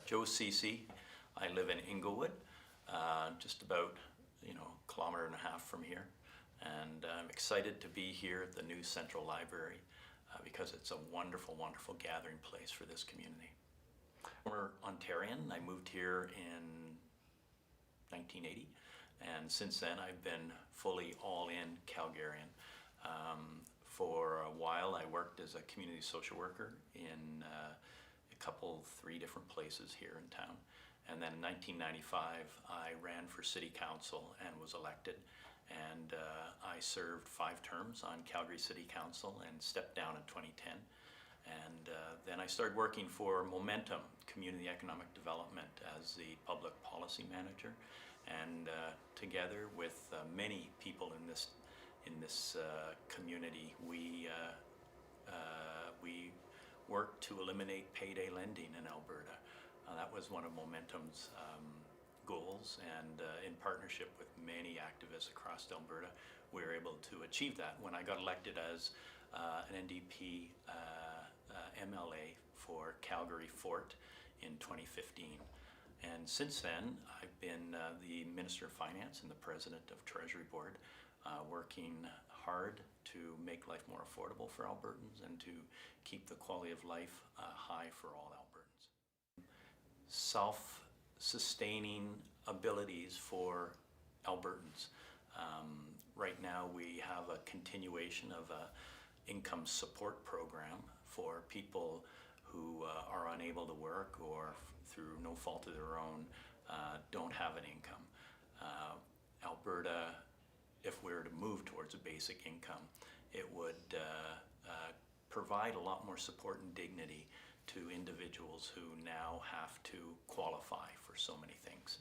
Joe Ceci. I live in Inglewood, just about a kilometer and a half from here, and I'm excited to be here at the new Central Library because it's a wonderful, wonderful gathering place for this community. We're Ontarian. I moved here in 1980, and since then I've been fully all-in Calgarian. For a while I worked as a community social worker in three different places here in town. And then in 1995 I ran for city council and was elected, and I served 5 terms on Calgary City Council and stepped down in 2010. And then I started working for Momentum Community Economic Development as the public policy manager, and together with many people in this community, we worked to eliminate payday lending in Alberta. That was one of Momentum's goals, and in partnership with many activists across Alberta, we were able to achieve that. When I got elected as an NDP MLA for Calgary Fort in 2015. And since then, I've been the Minister of Finance and the President of Treasury Board, working hard to make life more affordable for Albertans and to keep the quality of life high for all Albertans. Self-sustaining abilities for Albertans. Right now we have a continuation of a income support program for people who are unable to work or through no fault of their own don't have an income. Alberta, if we were to move towards a basic income, it would provide a lot more support and dignity to individuals who now have to qualify for so many things.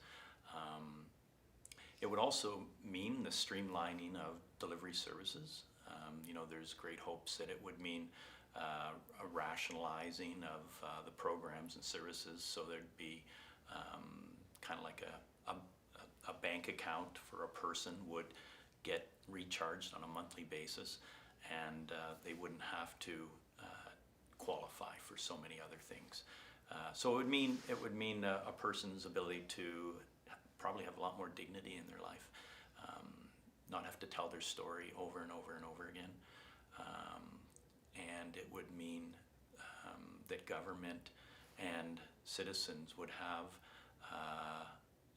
It would also mean the streamlining of delivery services. There's great hopes that it would mean a rationalizing of the programs and services, so there'd be kind of like a bank account for a person would get recharged on a monthly basis, and they wouldn't have to qualify for so many other things. So it would mean a person's ability to probably have a lot more dignity in their life, not have to tell their story over and over and over again, and it would mean that government and citizens would have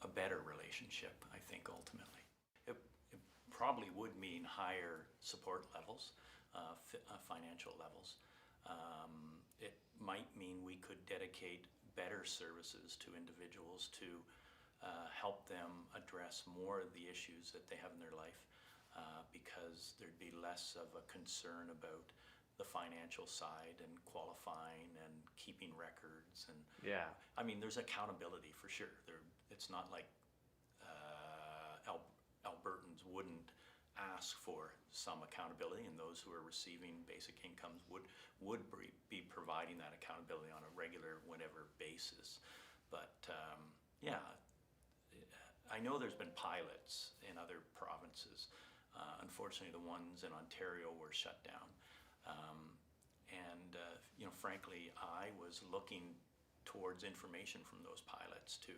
a better relationship, I think, ultimately. It probably would mean higher support levels, financial levels. It might mean we could dedicate better services to individuals to help them address more of the issues that they have in their life, because there'd be less of a concern about the financial side and qualifying and keeping records. And yeah, I mean, there's accountability for sure. It's not like Albertans wouldn't ask for some accountability, and those who are receiving basic incomes would be providing that accountability on a regular, whenever basis. But yeah, I know there's been pilots in other provinces. Unfortunately, the ones in Ontario were shut down. Frankly, I was looking towards information from those pilots to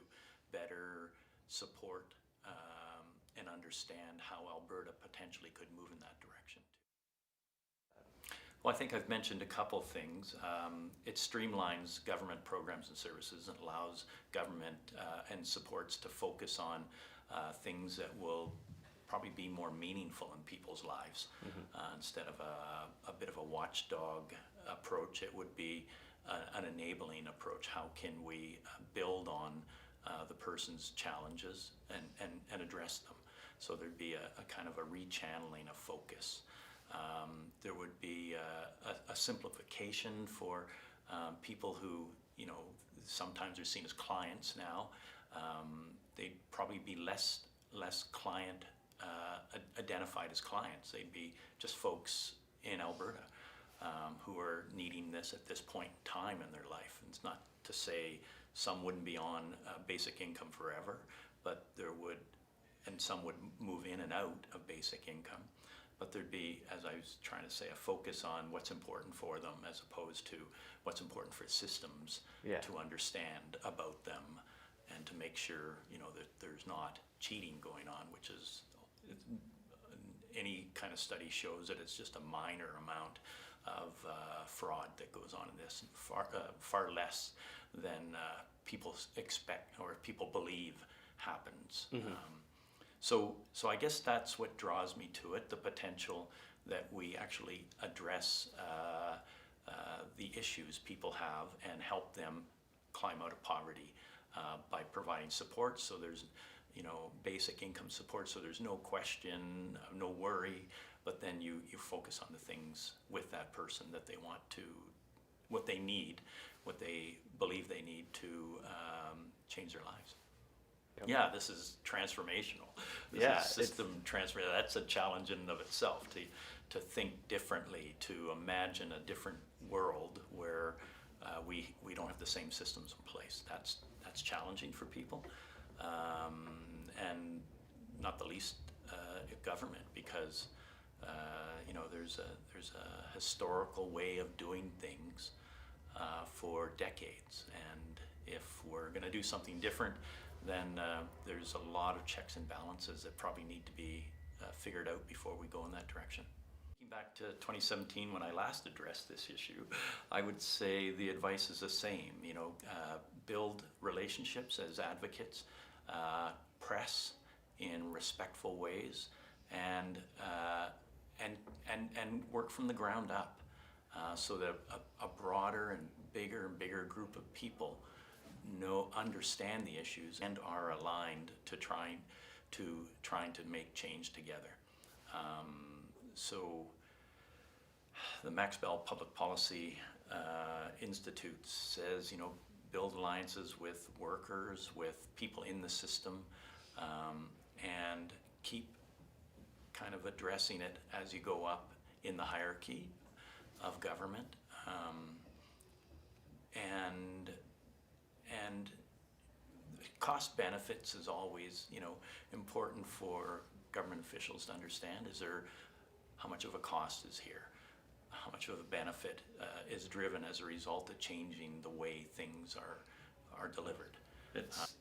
better support and understand how Alberta potentially could move in that direction. Well, I think I've mentioned a couple things. It streamlines government programs and services and allows government and supports to focus on things that will probably be more meaningful in people's lives. Instead of a bit of a watchdog approach, it would be an enabling approach. How can we build on the person's challenges and address them? So there'd be a kind of a rechanneling of focus. There would be a simplification for people who, sometimes are seen as clients now. They'd probably be less client identified as clients. They'd be just folks in Alberta who are needing this at this point in time in their life. And it's not to say some wouldn't be on basic income forever, but there would, and some would move in and out of basic income. but there'd be, as I was trying to say, a focus on what's important for them as opposed to what's important for systems to understand about them and to make sure, you know, that there's not cheating going on, which is, any kind of study shows that it's just a minor amount of fraud that goes on in this, far less than people expect or people believe happens. So I guess that's what draws me to it, the potential that we actually address the issues people have and help them climb out of poverty by providing support. So there's, you know, basic income support, so there's no question, no worry, but then you focus on the things with that person that they want to, what they need, what they believe they need to change their lives. Yep. Yeah, this is transformational. This is system transfer. That's a challenge in and of itself, to think differently, to imagine a different world where we don't have the same systems in place. That's challenging for people, and not the least government, because you know, there's a historical way of doing things for decades, and if we're going to do something different, then there's a lot of checks and balances that probably need to be figured out before we go in that direction. Looking back to 2017 when I last addressed this issue, I would say the advice is the same. You know, build relationships as advocates, press in respectful ways, and work from the ground up, so that a broader and bigger group of people understand the issues and are aligned to trying to make change together. So the Max Bell Public Policy Institute says, you know, build alliances with workers, with people in the system, and keep kind of addressing it as you go up in the hierarchy of government, and cost benefits is always, you know, important for government officials to understand. Is there, how much of a cost is here? How much of a benefit is driven as a result of changing the way things are delivered?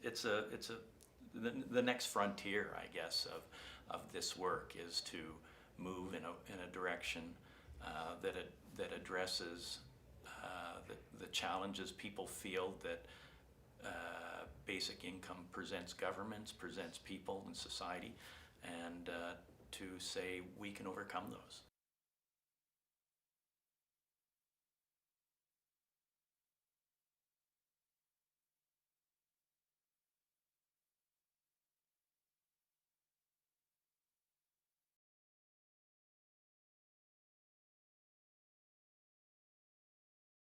It's the next frontier, I guess, of this work is to move in a direction that addresses the challenges people feel that basic income presents governments, presents people and society, and to say we can overcome those.